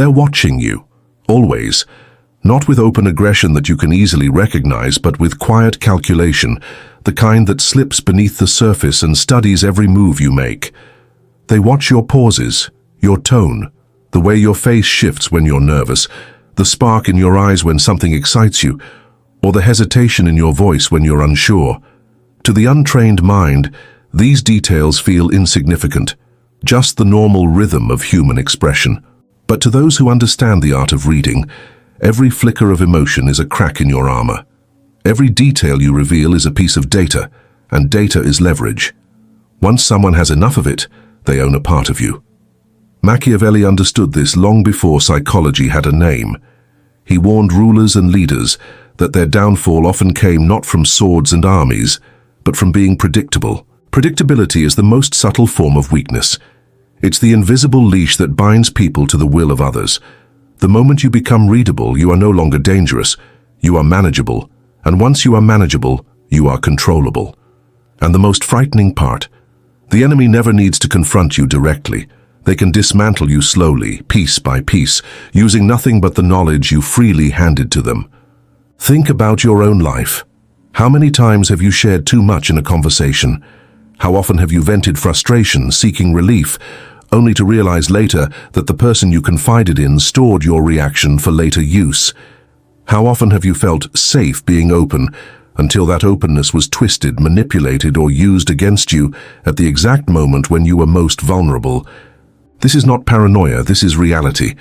They're watching you, always, not with open aggression that you can easily recognize, but with quiet calculation, the kind that slips beneath the surface and studies every move you make. They watch your pauses, your tone, the way your face shifts when you're nervous, the spark in your eyes when something excites you, or the hesitation in your voice when you're unsure. To the untrained mind, these details feel insignificant, just the normal rhythm of human expression. But to those who understand the art of reading, every flicker of emotion is a crack in your armor. Every detail you reveal is a piece of data, and data is leverage. Once someone has enough of it, they own a part of you. Machiavelli understood this long before psychology had a name. He warned rulers and leaders that their downfall often came not from swords and armies, but from being predictable. Predictability is the most subtle form of weakness. It's the invisible leash that binds people to the will of others. The moment you become readable, you are no longer dangerous. You are manageable. And once you are manageable, you are controllable. And the most frightening part, the enemy never needs to confront you directly. They can dismantle you slowly, piece by piece, using nothing but the knowledge you freely handed to them. Think about your own life. How many times have you shared too much in a conversation? How often have you vented frustration, seeking relief, only to realize later that the person you confided in stored your reaction for later use? How often have you felt safe being open until that openness was twisted, manipulated, or used against you at the exact moment when you were most vulnerable? This is not paranoia, this is reality.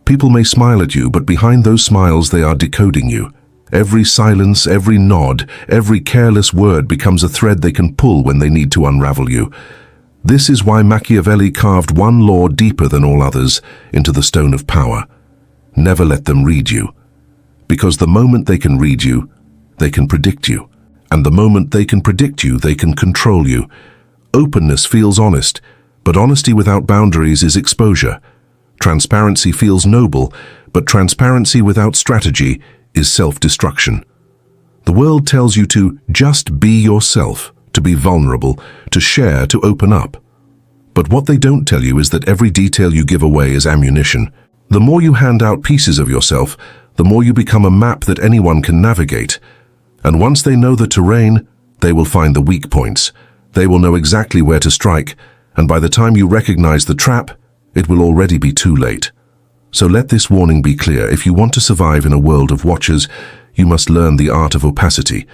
People may smile at you, but behind those smiles they are decoding you. Every silence, every nod, every careless word becomes a thread they can pull when they need to unravel you. This is why Machiavelli carved one law deeper than all others into the stone of power. Never let them read you. Because the moment they can read you, they can predict you. And the moment they can predict you, they can control you. Openness feels honest, but honesty without boundaries is exposure. Transparency feels noble, but transparency without strategy is self-destruction. The world tells you to just be yourself, to be vulnerable, to share, to open up. But what they don't tell you is that every detail you give away is ammunition. The more you hand out pieces of yourself, the more you become a map that anyone can navigate. And once they know the terrain, they will find the weak points. They will know exactly where to strike, and by the time you recognize the trap, it will already be too late. So let this warning be clear. If you want to survive in a world of watchers, you must learn the art of opacity.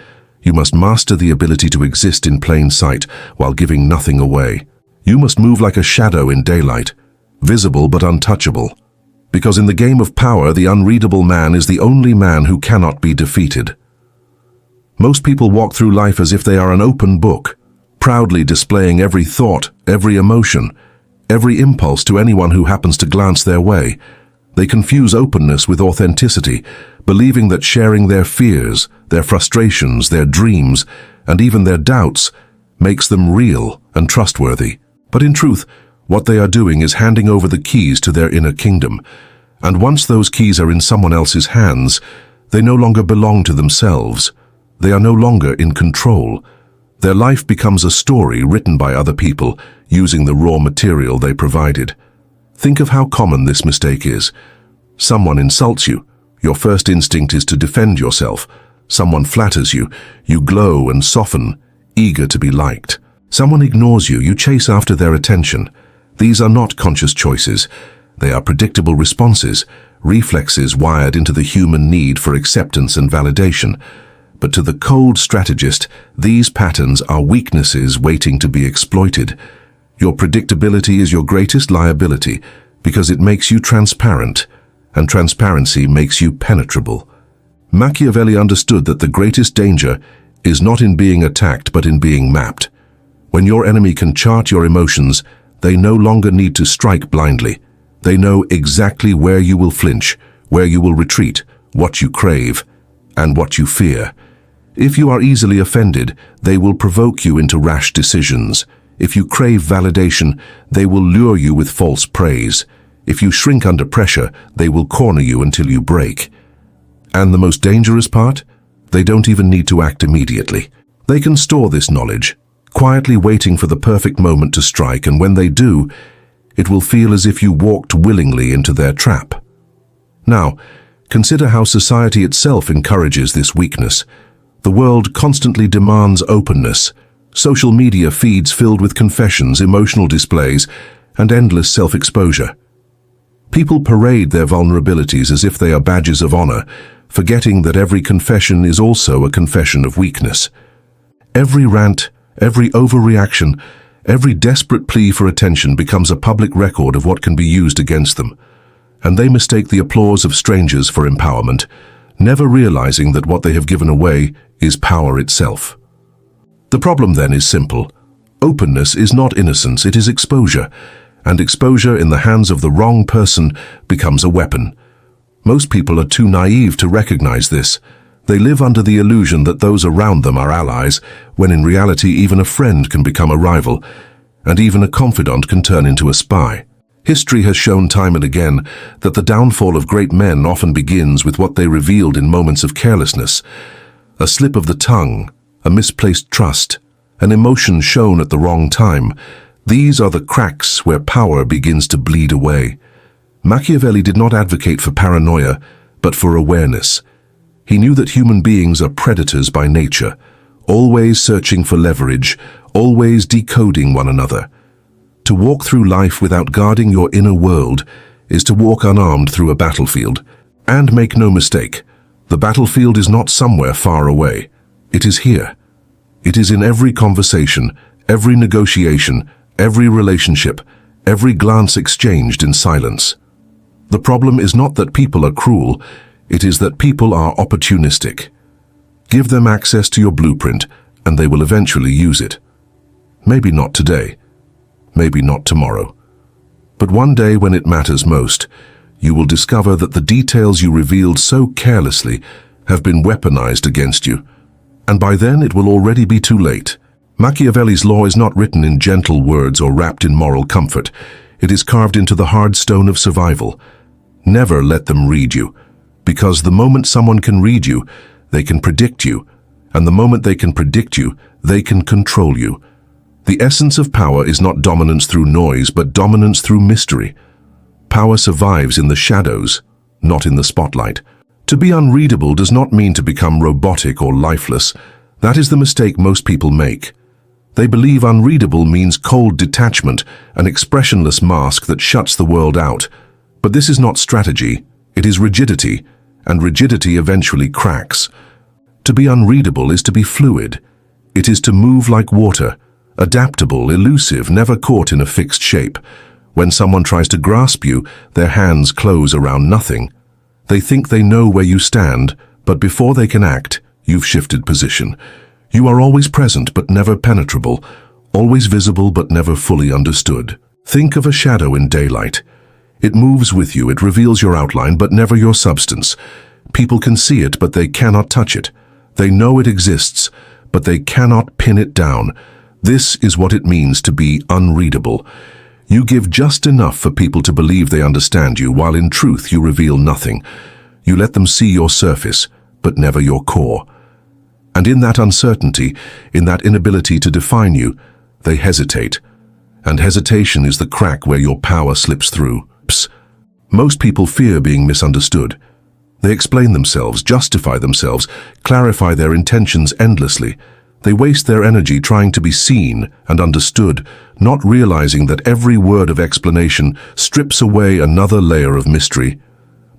You must master the ability to exist in plain sight while giving nothing away. You must move like a shadow in daylight, visible but untouchable. Because in the game of power, the unreadable man is the only man who cannot be defeated. Most people walk through life as if they are an open book, proudly displaying every thought, every emotion, every impulse to anyone who happens to glance their way. They confuse openness with authenticity, believing that sharing their fears, their frustrations, their dreams, and even their doubts makes them real and trustworthy. But in truth, what they are doing is handing over the keys to their inner kingdom. And once those keys are in someone else's hands, they no longer belong to themselves. They are no longer in control. Their life becomes a story written by other people, using the raw material they provided. Think of how common this mistake is. Someone insults you. Your first instinct is to defend yourself. Someone flatters you. You glow and soften, eager to be liked. Someone ignores you. You chase after their attention. These are not conscious choices. They are predictable responses, reflexes wired into the human need for acceptance and validation. But to the cold strategist, these patterns are weaknesses waiting to be exploited. Your predictability is your greatest liability because it makes you transparent, and transparency makes you penetrable. Machiavelli understood that the greatest danger is not in being attacked but in being mapped. When your enemy can chart your emotions, they no longer need to strike blindly. They know exactly where you will flinch, where you will retreat, what you crave, and what you fear. If you are easily offended, they will provoke you into rash decisions. If you crave validation, they will lure you with false praise. If you shrink under pressure, they will corner you until you break. And the most dangerous part? They don't even need to act immediately. They can store this knowledge, quietly waiting for the perfect moment to strike, and when they do, it will feel as if you walked willingly into their trap. Now, consider how society itself encourages this weakness. The world constantly demands openness. Social media feeds filled with confessions, emotional displays, and endless self-exposure. People parade their vulnerabilities as if they are badges of honor, forgetting that every confession is also a confession of weakness. Every rant, every overreaction, every desperate plea for attention becomes a public record of what can be used against them. And they mistake the applause of strangers for empowerment, never realizing that what they have given away is power itself. The problem then is simple. Openness is not innocence, it is exposure, and exposure in the hands of the wrong person becomes a weapon. Most people are too naive to recognize this. They live under the illusion that those around them are allies, when in reality even a friend can become a rival, and even a confidant can turn into a spy. History has shown time and again that the downfall of great men often begins with what they revealed in moments of carelessness. A slip of the tongue, a misplaced trust, an emotion shown at the wrong time. These are the cracks where power begins to bleed away. Machiavelli did not advocate for paranoia, but for awareness. He knew that human beings are predators by nature, always searching for leverage, always decoding one another. To walk through life without guarding your inner world is to walk unarmed through a battlefield. And make no mistake, the battlefield is not somewhere far away. It is here. It is in every conversation, every negotiation, every relationship, every glance exchanged in silence. The problem is not that people are cruel, it is that people are opportunistic. Give them access to your blueprint, and they will eventually use it. Maybe not today. Maybe not tomorrow. But one day when it matters most, you will discover that the details you revealed so carelessly have been weaponized against you. And by then it will already be too late. Machiavelli's law is not written in gentle words or wrapped in moral comfort. It is carved into the hard stone of survival. Never let them read you, because the moment someone can read you, they can predict you, and the moment they can predict you, they can control you. The essence of power is not dominance through noise, but dominance through mystery. Power survives in the shadows, not in the spotlight. To be unreadable does not mean to become robotic or lifeless. That is the mistake most people make. They believe unreadable means cold detachment, an expressionless mask that shuts the world out. But this is not strategy, it is rigidity, and rigidity eventually cracks. To be unreadable is to be fluid. It is to move like water, adaptable, elusive, never caught in a fixed shape. When someone tries to grasp you, their hands close around nothing. They think they know where you stand, but before they can act, you've shifted position. You are always present but never penetrable, always visible but never fully understood. Think of a shadow in daylight. It moves with you, it reveals your outline but never your substance. People can see it but they cannot touch it. They know it exists, but they cannot pin it down. This is what it means to be unreadable. You give just enough for people to believe they understand you, while in truth you reveal nothing. You let them see your surface, but never your core. And in that uncertainty, in that inability to define you, they hesitate. And hesitation is the crack where your power slips through. Most people fear being misunderstood. They explain themselves, justify themselves, clarify their intentions endlessly. They waste their energy trying to be seen and understood, not realizing that every word of explanation strips away another layer of mystery.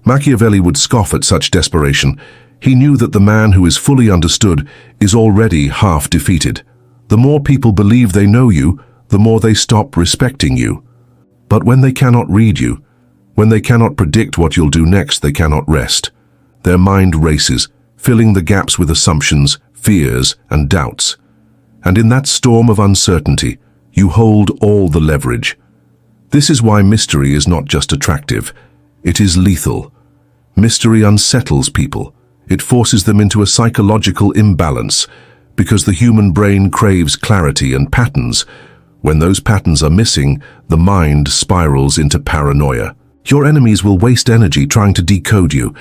Machiavelli would scoff at such desperation. He knew that the man who is fully understood is already half defeated. The more people believe they know you, the more they stop respecting you. But when they cannot read you, when they cannot predict what you'll do next, they cannot rest. Their mind races, filling the gaps with assumptions, fears, and doubts. And in that storm of uncertainty, you hold all the leverage. This is why mystery is not just attractive, it is lethal. Mystery unsettles people. It forces them into a psychological imbalance, because the human brain craves clarity and patterns. When those patterns are missing, the mind spirals into paranoia. Your enemies will waste energy trying to decode you.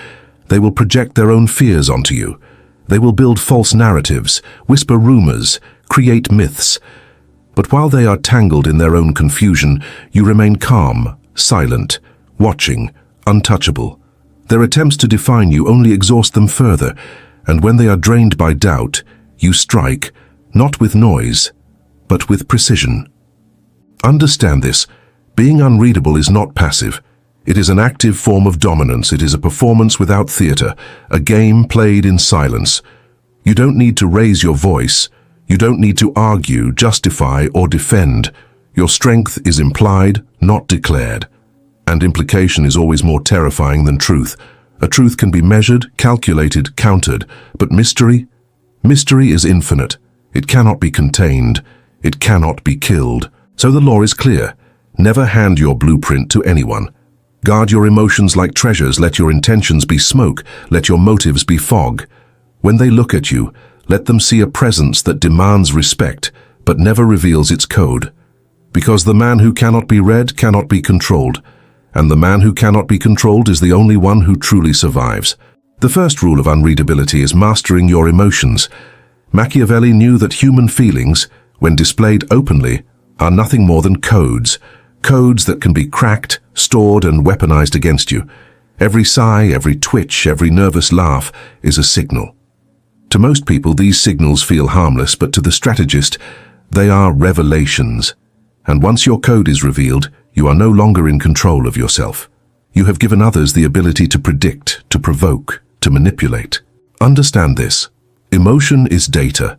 They will project their own fears onto you. They will build false narratives, whisper rumors, create myths. But while they are tangled in their own confusion, you remain calm, silent, watching, untouchable. Their attempts to define you only exhaust them further, and when they are drained by doubt, you strike, not with noise, but with precision. Understand this. Being unreadable is not passive. It is an active form of dominance. It is a performance without theater, a game played in silence. You don't need to raise your voice. You don't need to argue, justify, or defend. Your strength is implied, not declared. And implication is always more terrifying than truth. A truth can be measured, calculated, countered, but mystery is infinite. It cannot be contained. It cannot be killed. So the law is clear. Never hand your blueprint to anyone. Guard your emotions like treasures. Let your intentions be smoke. Let your motives be fog. When they look at you, let them see a presence that demands respect, but never reveals its code. Because the man who cannot be read cannot be controlled, and the man who cannot be controlled is the only one who truly survives. The first rule of unreadability is mastering your emotions. Machiavelli knew that human feelings, when displayed openly, are nothing more than codes that can be cracked, stored, and weaponized against you. Every sigh, every twitch, every nervous laugh is a signal. To most people, these signals feel harmless, but to the strategist, they are revelations. And once your code is revealed, you are no longer in control of yourself. You have given others the ability to predict, to provoke, to manipulate. Understand this. Emotion is data.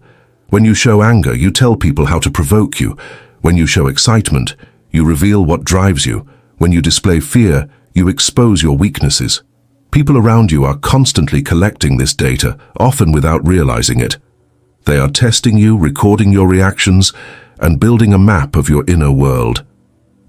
When you show anger, you tell people how to provoke you. When you show excitement, you reveal what drives you. When you display fear, you expose your weaknesses. People around you are constantly collecting this data, often without realizing it. They are testing you, recording your reactions, and building a map of your inner world.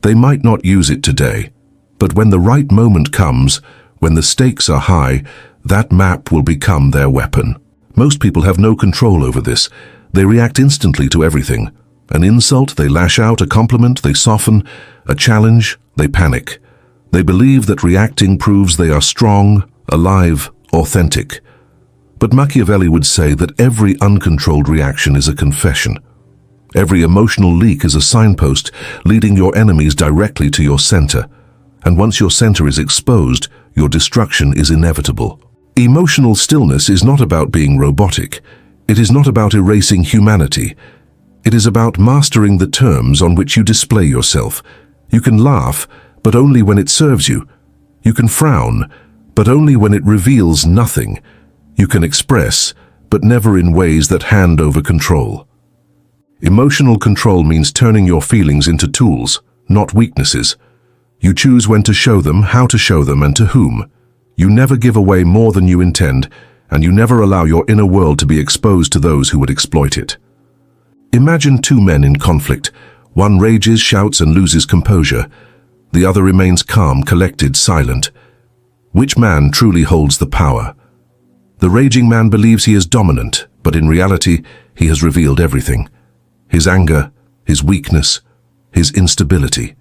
They might not use it today, but when the right moment comes, when the stakes are high, that map will become their weapon. Most people have no control over this. They react instantly to everything. An insult, they lash out. A compliment, they soften. A challenge, they panic. They believe that reacting proves they are strong, alive, authentic. But Machiavelli would say that every uncontrolled reaction is a confession. Every emotional leak is a signpost leading your enemies directly to your center. And once your center is exposed, your destruction is inevitable. Emotional stillness is not about being robotic. It is not about erasing humanity. It is about mastering the terms on which you display yourself. You can laugh, but only when it serves you. You can frown, but only when it reveals nothing. You can express, but never in ways that hand over control. Emotional control means turning your feelings into tools, not weaknesses. You choose when to show them, how to show them, and to whom. You never give away more than you intend, and you never allow your inner world to be exposed to those who would exploit it. Imagine two men in conflict. One rages, shouts, and loses composure. The other remains calm, collected, silent. Which man truly holds the power? The raging man believes he is dominant, but in reality, he has revealed everything. His anger, his weakness, his instability.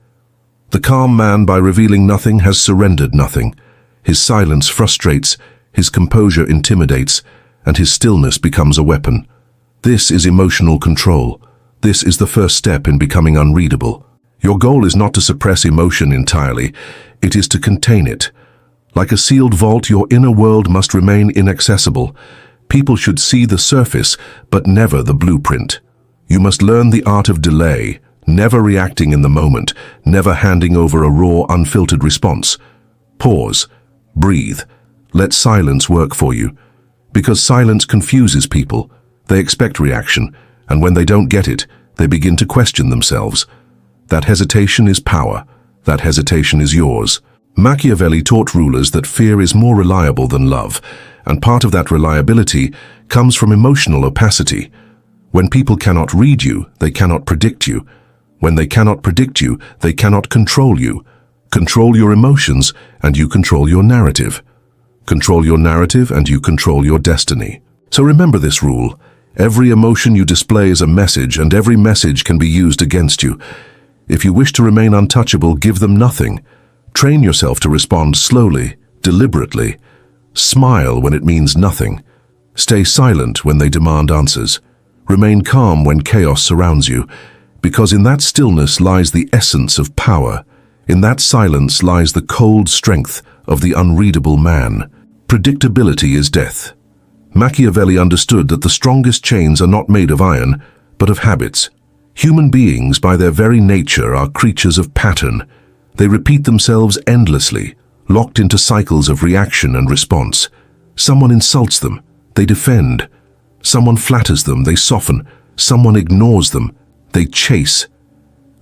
The calm man, by revealing nothing, has surrendered nothing. His silence frustrates, his composure intimidates, and his stillness becomes a weapon. This is emotional control. This is the first step in becoming unreadable. Your goal is not to suppress emotion entirely. It is to contain it. Like a sealed vault, your inner world must remain inaccessible. People should see the surface, but never the blueprint. You must learn the art of delay, never reacting in the moment, never handing over a raw, unfiltered response. Pause. Breathe. Let silence work for you. Because silence confuses people. They expect reaction, and when they don't get it, they begin to question themselves. That hesitation is power. That hesitation is yours. Machiavelli taught rulers that fear is more reliable than love, and part of that reliability comes from emotional opacity. When people cannot read you, they cannot predict you. When they cannot predict you, they cannot control you. Control your emotions, and you control your narrative. Control your narrative, and you control your destiny. So remember this rule. Every emotion you display is a message, and every message can be used against you. If you wish to remain untouchable, give them nothing. Train yourself to respond slowly, deliberately. Smile when it means nothing. Stay silent when they demand answers. Remain calm when chaos surrounds you. Because in that stillness lies the essence of power. In that silence lies the cold strength of the unreadable man. Predictability is death. Machiavelli understood that the strongest chains are not made of iron, but of habits. Human beings, by their very nature, are creatures of pattern. They repeat themselves endlessly, locked into cycles of reaction and response. Someone insults them, they defend. Someone flatters them, they soften. Someone ignores them, they chase.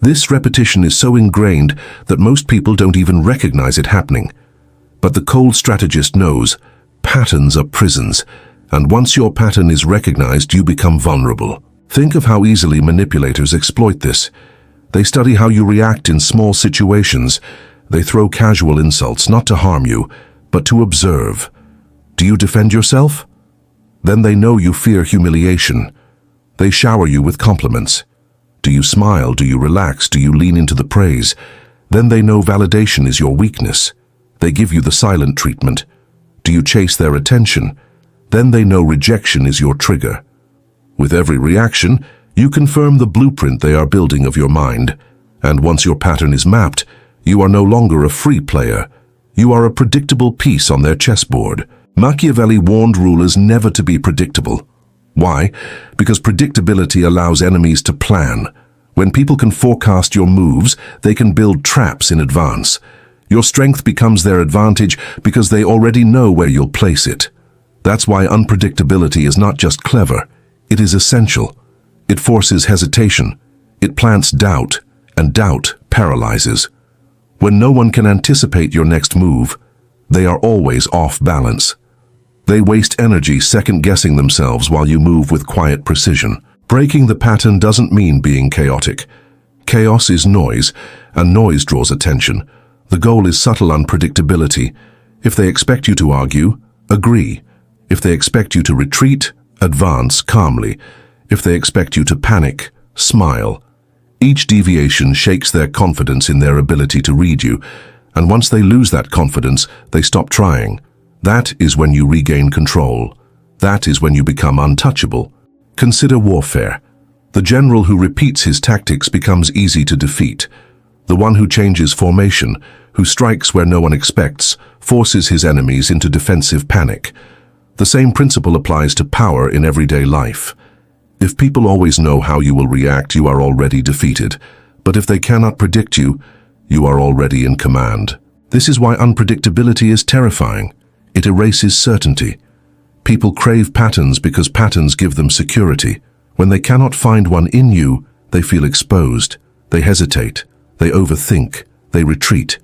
This repetition is so ingrained that most people don't even recognize it happening. But the cold strategist knows patterns are prisons, and once your pattern is recognized, you become vulnerable. Think of how easily manipulators exploit this. They study how you react in small situations. They throw casual insults, not to harm you, but to observe. Do you defend yourself? Then they know you fear humiliation. They shower you with compliments. Do you smile? Do you relax? Do you lean into the praise? Then they know validation is your weakness. They give you the silent treatment. Do you chase their attention? Then they know rejection is your trigger. With every reaction, you confirm the blueprint they are building of your mind. And once your pattern is mapped, you are no longer a free player. You are a predictable piece on their chessboard. Machiavelli warned rulers never to be predictable. Why? Because predictability allows enemies to plan. When people can forecast your moves, they can build traps in advance. Your strength becomes their advantage because they already know where you'll place it. That's why unpredictability is not just clever, it is essential. It forces hesitation, it plants doubt, and doubt paralyzes. When no one can anticipate your next move, they are always off balance. They waste energy second-guessing themselves while you move with quiet precision. Breaking the pattern doesn't mean being chaotic. Chaos is noise, and noise draws attention. The goal is subtle unpredictability. If they expect you to argue, agree. If they expect you to retreat, advance calmly. If they expect you to panic, smile. Each deviation shakes their confidence in their ability to read you, and once they lose that confidence, they stop trying. That is when you regain control. That is when you become untouchable. Consider warfare. The general who repeats his tactics becomes easy to defeat. The one who changes formation, who strikes where no one expects, forces his enemies into defensive panic. The same principle applies to power in everyday life. If people always know how you will react, you are already defeated. But if they cannot predict you, you are already in command. This is why unpredictability is terrifying. It erases certainty. People crave patterns because patterns give them security. When they cannot find one in you, they feel exposed. They hesitate. They overthink. They retreat.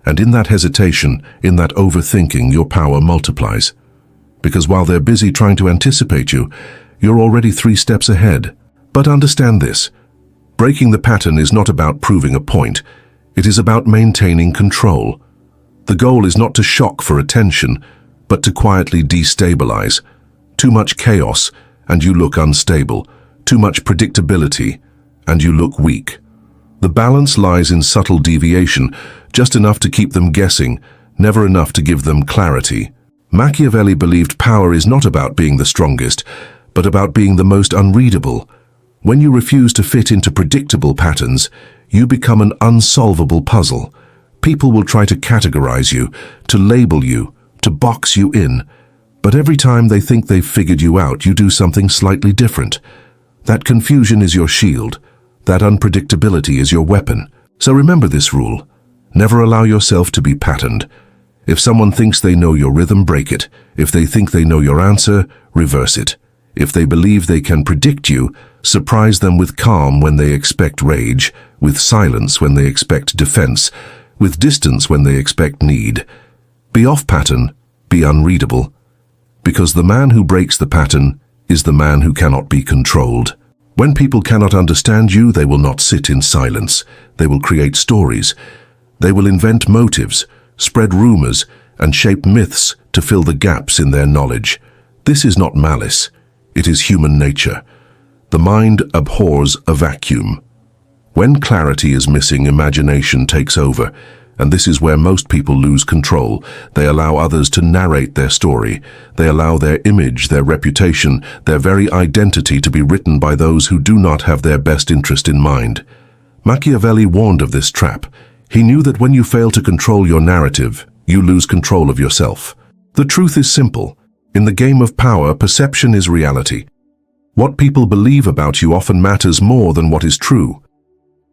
And in that hesitation, in that overthinking, your power multiplies. Because while they're busy trying to anticipate you, you're already 3 steps ahead. But understand this. Breaking the pattern is not about proving a point. It is about maintaining control. The goal is not to shock for attention, but to quietly destabilize. Too much chaos, and you look unstable. Too much predictability, and you look weak. The balance lies in subtle deviation, just enough to keep them guessing, never enough to give them clarity. Machiavelli believed power is not about being the strongest, but about being the most unreadable. When you refuse to fit into predictable patterns, you become an unsolvable puzzle. People will try to categorize you, to label you, to box you in. But every time they think they've figured you out, you do something slightly different. That confusion is your shield. That unpredictability is your weapon. So remember this rule. Never allow yourself to be patterned. If someone thinks they know your rhythm, break it. If they think they know your answer, reverse it. If they believe they can predict you, surprise them with calm when they expect rage, with silence when they expect defense, with distance when they expect need. Be off pattern, be unreadable. Because the man who breaks the pattern is the man who cannot be controlled. When people cannot understand you, they will not sit in silence. They will create stories. They will invent motives, spread rumors, and shape myths to fill the gaps in their knowledge. This is not malice. It is human nature. The mind abhors a vacuum. When clarity is missing, imagination takes over, And this is where most people lose control. They allow others to narrate their story. They allow their image, their reputation, their very identity to be written by those who do not have their best interest in mind. Machiavelli warned of this trap. He knew that when you fail to control your narrative, you lose control of yourself. The truth is simple. In the game of power, perception is reality. What people believe about you often matters more than what is true.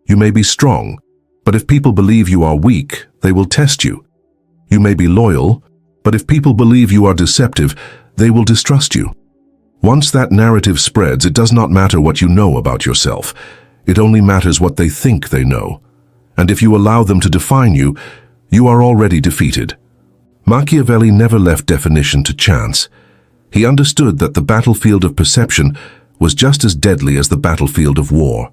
You may be strong, but if people believe you are weak, they will test you. You may be loyal, but if people believe you are deceptive, they will distrust you. Once that narrative spreads, it does not matter what you know about yourself. It only matters what they think they know. And if you allow them to define you, you are already defeated. Machiavelli never left definition to chance. He understood that the battlefield of perception was just as deadly as the battlefield of war.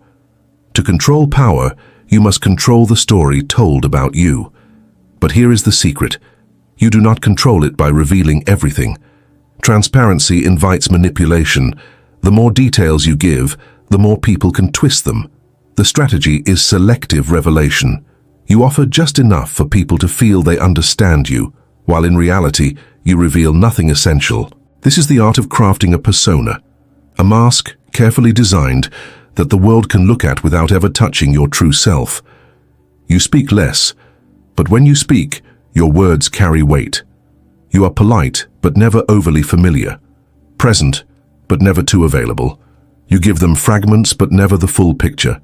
To control power, you must control the story told about you. But here is the secret. You do not control it by revealing everything. Transparency invites manipulation. The more details you give, the more people can twist them. The strategy is selective revelation. You offer just enough for people to feel they understand you, while in reality, you reveal nothing essential. This is the art of crafting a persona, a mask carefully designed that the world can look at without ever touching your true self. You speak less, but when you speak, your words carry weight. You are polite, but never overly familiar. Present, but never too available. You give them fragments, but never the full picture.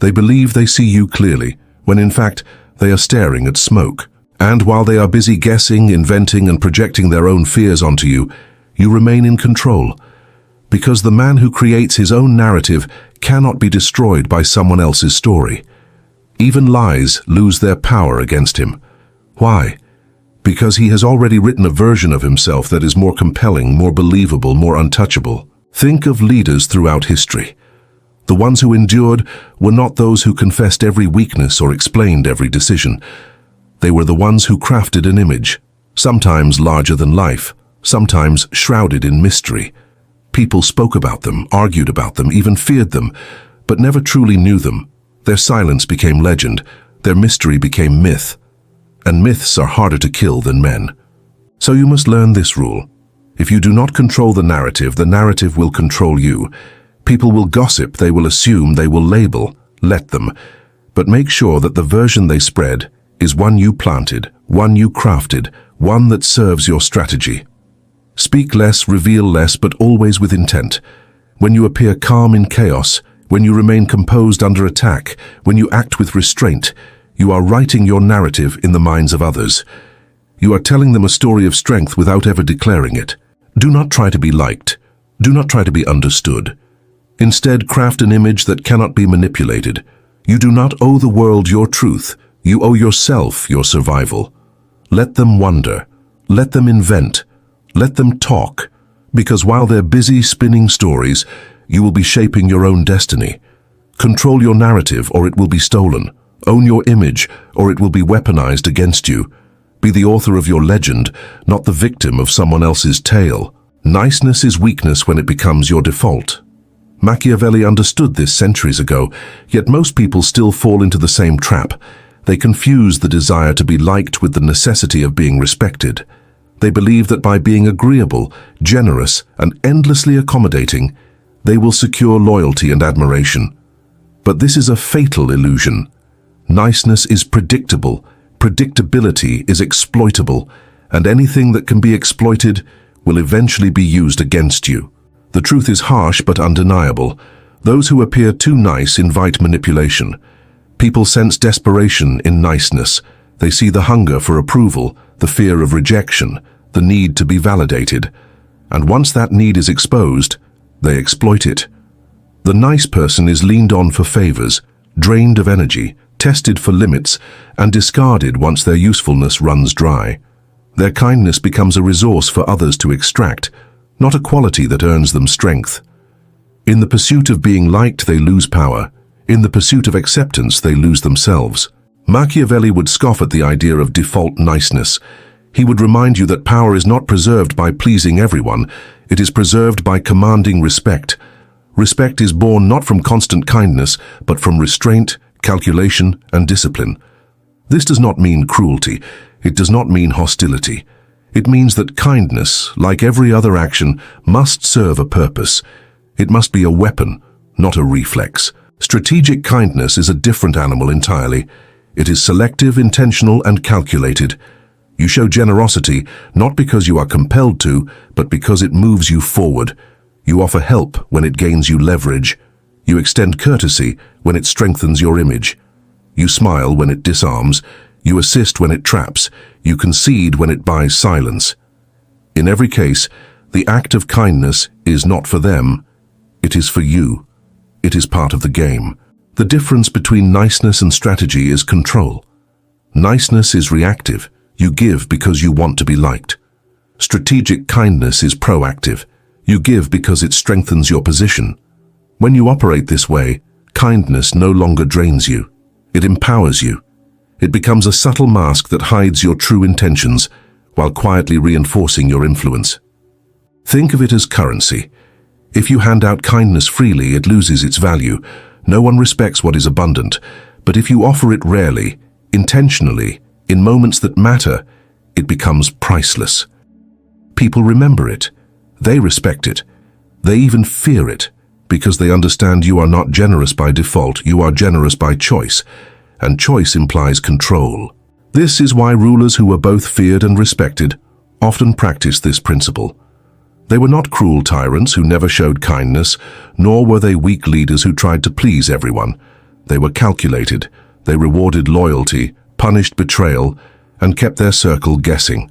They believe they see you clearly, when in fact, they are staring at smoke. And while they are busy guessing, inventing, and projecting their own fears onto you, you remain in control. Because the man who creates his own narrative cannot be destroyed by someone else's story. Even lies lose their power against him. Why? Because he has already written a version of himself that is more compelling, more believable, more untouchable. Think of leaders throughout history. The ones who endured were not those who confessed every weakness or explained every decision. They were the ones who crafted an image, sometimes larger than life, sometimes shrouded in mystery. People spoke about them, argued about them, even feared them, but never truly knew them. Their silence became legend, their mystery became myth. And myths are harder to kill than men. So you must learn this rule. If you do not control the narrative will control you. People will gossip, they will assume, they will label. Let them. But make sure that the version they spread is one you planted, one you crafted, one that serves your strategy. Speak less, reveal less, but always with intent. When you appear calm in chaos, when you remain composed under attack, when you act with restraint, you are writing your narrative in the minds of others. You are telling them a story of strength without ever declaring it. Do not try to be liked. Do not try to be understood. Instead, craft an image that cannot be manipulated. You do not owe the world your truth. You owe yourself your survival. Let them wonder. Let them invent. Let them talk. Because while they're busy spinning stories, you will be shaping your own destiny. Control your narrative or it will be stolen. Own your image or it will be weaponized against you. Be the author of your legend, not the victim of someone else's tale. Niceness is weakness when it becomes your default. Machiavelli understood this centuries ago, yet most people still fall into the same trap. They confuse the desire to be liked with the necessity of being respected. They believe that by being agreeable, generous, and endlessly accommodating, they will secure loyalty and admiration. But this is a fatal illusion. Niceness is predictable, predictability is exploitable, and anything that can be exploited will eventually be used against you. The truth is harsh but undeniable. Those who appear too nice invite manipulation. People sense desperation in niceness. They see the hunger for approval, the fear of rejection, the need to be validated. And once that need is exposed, they exploit it. The nice person is leaned on for favors, drained of energy, tested for limits, and discarded once their usefulness runs dry. Their kindness becomes a resource for others to extract, not a quality that earns them strength. In the pursuit of being liked, they lose power. In the pursuit of acceptance, they lose themselves. Machiavelli would scoff at the idea of default niceness. He would remind you that power is not preserved by pleasing everyone. It is preserved by commanding respect. Respect is born not from constant kindness, but from restraint, calculation, and discipline. This does not mean cruelty. It does not mean hostility. It means that kindness, like every other action, must serve a purpose. It must be a weapon, not a reflex. Strategic kindness is a different animal entirely. It is selective, intentional, and calculated. You show generosity not because you are compelled to, but because it moves you forward. You offer help when it gains you leverage. You extend courtesy when it strengthens your image. You smile when it disarms. You assist when it traps. You concede when it buys silence. In every case, the act of kindness is not for them. It is for you. It is part of the game. The difference between niceness and strategy is control. Niceness is reactive. You give because you want to be liked. Strategic kindness is proactive. You give because it strengthens your position. When you operate this way, kindness no longer drains you. It empowers you. It becomes a subtle mask that hides your true intentions while quietly reinforcing your influence. Think of it as currency. If you hand out kindness freely, it loses its value. No one respects what is abundant. But if you offer it rarely, intentionally, in moments that matter, it becomes priceless. People remember it. They respect it. They even fear it, because they understand you are not generous by default, you are generous by choice, and choice implies control. This is why rulers who were both feared and respected often practiced this principle. They were not cruel tyrants who never showed kindness, nor were they weak leaders who tried to please everyone. They were calculated. They rewarded loyalty, punished betrayal, and kept their circle guessing.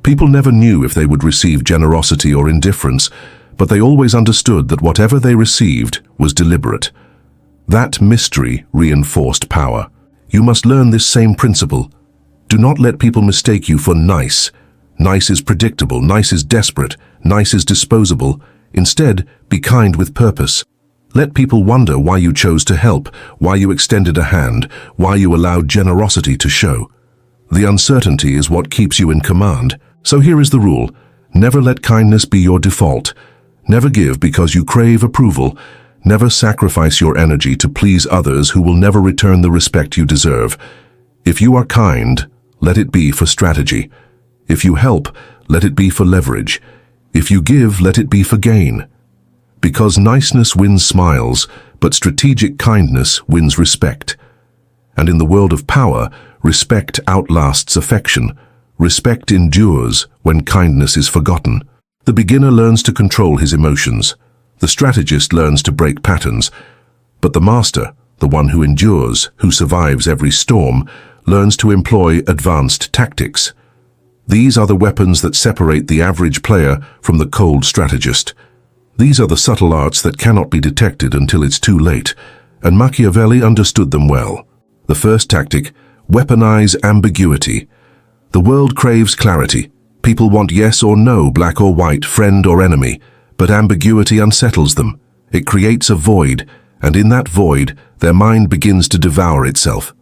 People never knew if they would receive generosity or indifference, but they always understood that whatever they received was deliberate. That mystery reinforced power. You must learn this same principle. Do not let people mistake you for nice. Nice is predictable, nice is desperate, nice is disposable. Instead, be kind with purpose. Let people wonder why you chose to help, why you extended a hand, why you allowed generosity to show. The uncertainty is what keeps you in command. So here is the rule. Never let kindness be your default. Never give because you crave approval. Never sacrifice your energy to please others who will never return the respect you deserve. If you are kind, let it be for strategy. If you help, let it be for leverage. If you give, let it be for gain. Because niceness wins smiles, but strategic kindness wins respect. And in the world of power, respect outlasts affection. Respect endures when kindness is forgotten. The beginner learns to control his emotions. The strategist learns to break patterns. But the master, the one who endures, who survives every storm, learns to employ advanced tactics. These are the weapons that separate the average player from the cold strategist. These are the subtle arts that cannot be detected until it's too late, and Machiavelli understood them well. The first tactic, weaponize ambiguity. The world craves clarity. People want yes or no, black or white, friend or enemy, but ambiguity unsettles them. It creates a void, and in that void, their mind begins to devour itself.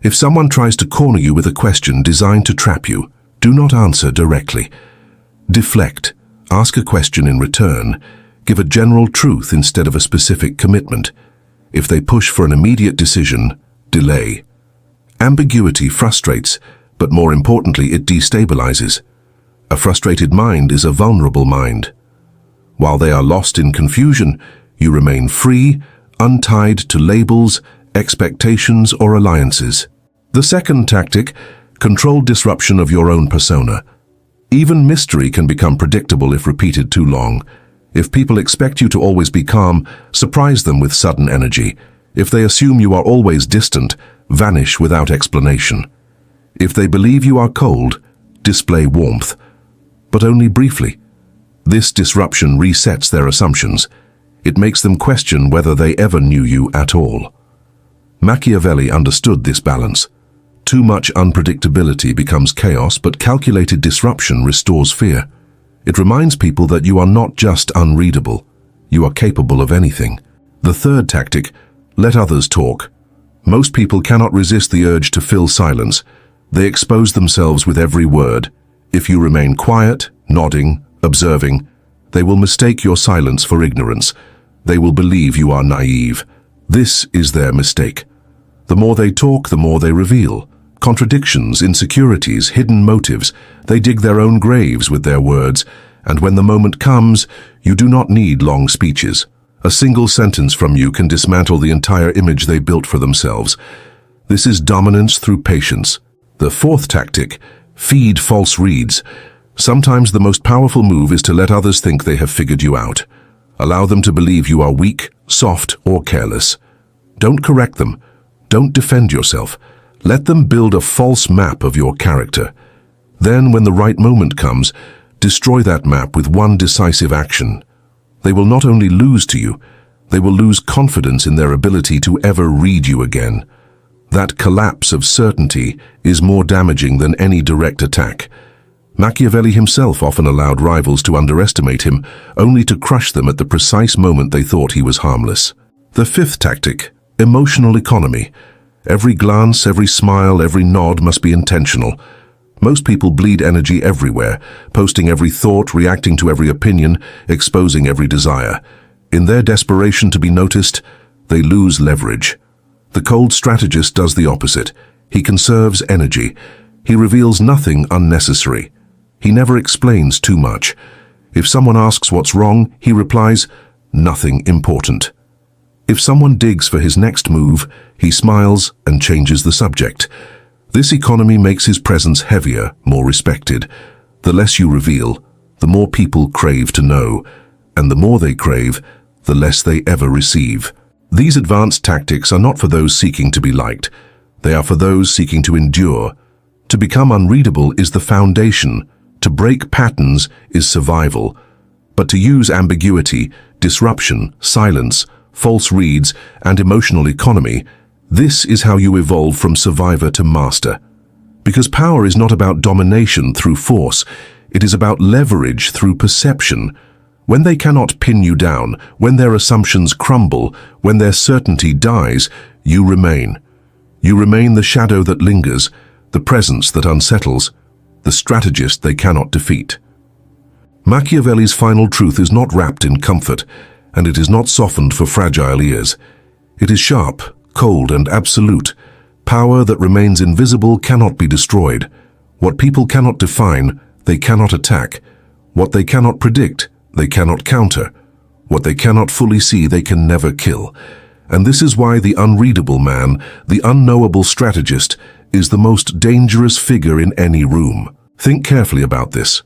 If someone tries to corner you with a question designed to trap you, do not answer directly. Deflect. Ask a question in return. Give a general truth instead of a specific commitment. If they push for an immediate decision, delay. Ambiguity frustrates, but more importantly, it destabilizes. A frustrated mind is a vulnerable mind. While they are lost in confusion, you remain free, untied to labels, expectations, or alliances. The second tactic, controlled disruption of your own persona. Even mystery can become predictable if repeated too long. If people expect you to always be calm, surprise them with sudden energy. If they assume you are always distant, vanish without explanation. If they believe you are cold, display warmth. But only briefly. This disruption resets their assumptions. It makes them question whether they ever knew you at all. Machiavelli understood this balance. Too much unpredictability becomes chaos, but calculated disruption restores fear. It reminds people that you are not just unreadable. You are capable of anything. The third tactic, let others talk. Most people cannot resist the urge to fill silence. They expose themselves with every word. If you remain quiet, nodding, observing, they will mistake your silence for ignorance. They will believe you are naive. This is their mistake. The more they talk, the more they reveal. Contradictions, insecurities, hidden motives, they dig their own graves with their words, and when the moment comes, you do not need long speeches. A single sentence from you can dismantle the entire image they built for themselves. This is dominance through patience. The fourth tactic, feed false reads. Sometimes the most powerful move is to let others think they have figured you out. Allow them to believe you are weak, soft, or careless. Don't correct them. Don't defend yourself. Let them build a false map of your character. Then, when the right moment comes, destroy that map with one decisive action. They will not only lose to you, they will lose confidence in their ability to ever read you again. That collapse of certainty is more damaging than any direct attack. Machiavelli himself often allowed rivals to underestimate him, only to crush them at the precise moment they thought he was harmless. The fifth tactic, emotional economy. Every glance, every smile, every nod must be intentional. Most people bleed energy everywhere, posting every thought, reacting to every opinion, exposing every desire. In their desperation to be noticed, they lose leverage. The cold strategist does the opposite. He conserves energy. He reveals nothing unnecessary. He never explains too much. If someone asks what's wrong, he replies, "Nothing important." If someone digs for his next move, he smiles and changes the subject. This economy makes his presence heavier, more respected. The less you reveal, the more people crave to know, and the more they crave, the less they ever receive. These advanced tactics are not for those seeking to be liked. They are for those seeking to endure. To become unreadable is the foundation. To break patterns is survival. But to use ambiguity, disruption, silence, false reads, and emotional economy, this is how you evolve from survivor to master. Because power is not about domination through force, it is about leverage through perception. When they cannot pin you down, when their assumptions crumble, when their certainty dies, you remain. You remain the shadow that lingers, the presence that unsettles, the strategist they cannot defeat. Machiavelli's final truth is not wrapped in comfort, and it is not softened for fragile ears. It is sharp, cold, and absolute. Power that remains invisible cannot be destroyed. What people cannot define, they cannot attack. What they cannot predict, they cannot counter. What they cannot fully see, they can never kill. And this is why the unreadable man, the unknowable strategist, is the most dangerous figure in any room. Think carefully about this.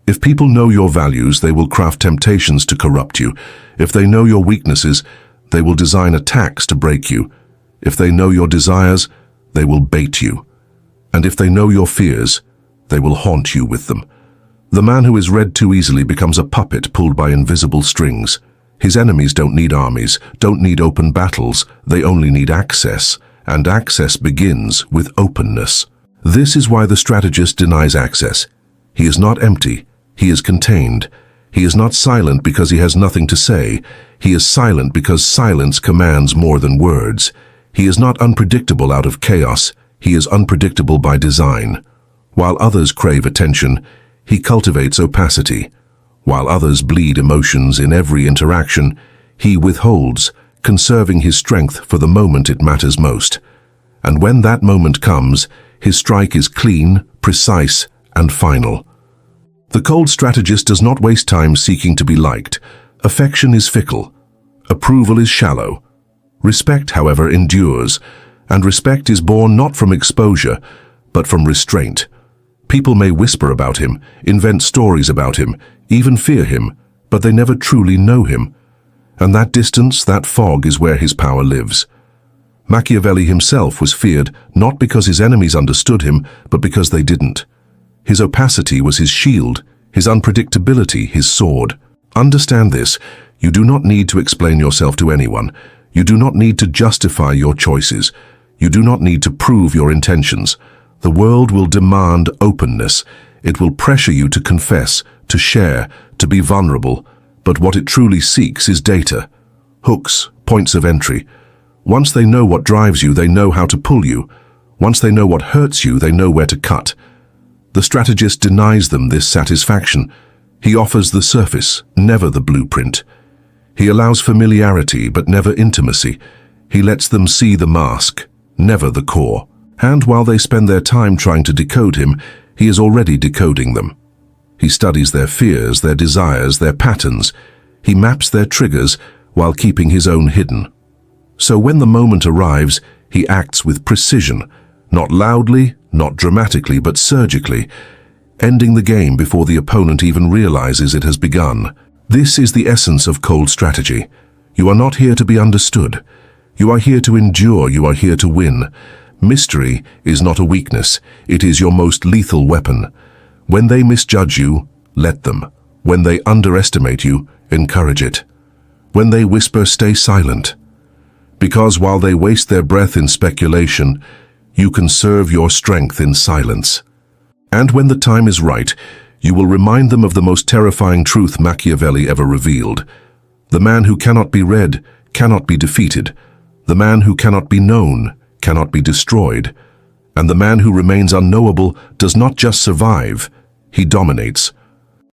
If people know your values, they will craft temptations to corrupt you. If they know your weaknesses, they will design attacks to break you. If they know your desires, they will bait you. And if they know your fears, they will haunt you with them. The man who is read too easily becomes a puppet pulled by invisible strings. His enemies don't need armies, don't need open battles, they only need access. And access begins with openness. This is why the strategist denies access. He is not empty, he is contained. He is not silent because he has nothing to say. He is silent because silence commands more than words. He is not unpredictable out of chaos, he is unpredictable by design. While others crave attention, he cultivates opacity. While others bleed emotions in every interaction, he withholds, conserving his strength for the moment it matters most. And when that moment comes, his strike is clean, precise, and final. The cold strategist does not waste time seeking to be liked. Affection is fickle. Approval is shallow. Respect, however, endures, and respect is born not from exposure, but from restraint. People may whisper about him, invent stories about him, even fear him, but they never truly know him. And that distance, that fog, is where his power lives. Machiavelli himself was feared not because his enemies understood him, but because they didn't. His opacity was his shield, his unpredictability his sword. Understand this, you do not need to explain yourself to anyone. You do not need to justify your choices. You do not need to prove your intentions. The world will demand openness. It will pressure you to confess, to share, to be vulnerable. But what it truly seeks is data. Hooks, points of entry. Once they know what drives you, they know how to pull you. Once they know what hurts you, they know where to cut. The strategist denies them this satisfaction. He offers the surface, never the blueprint. He allows familiarity, but never intimacy. He lets them see the mask, never the core. And while they spend their time trying to decode him, he is already decoding them. He studies their fears, their desires, their patterns. He maps their triggers while keeping his own hidden. So when the moment arrives, he acts with precision, not loudly, not dramatically, but surgically, ending the game before the opponent even realizes it has begun. This is the essence of cold strategy. You are not here to be understood. You are here to endure, you are here to win. Mystery is not a weakness, it is your most lethal weapon. When they misjudge you, let them. When they underestimate you, encourage it. When they whisper, stay silent. Because while they waste their breath in speculation, you conserve your strength in silence. And when the time is right, you will remind them of the most terrifying truth Machiavelli ever revealed. The man who cannot be read cannot be defeated. The man who cannot be known cannot be destroyed. And the man who remains unknowable does not just survive, he dominates.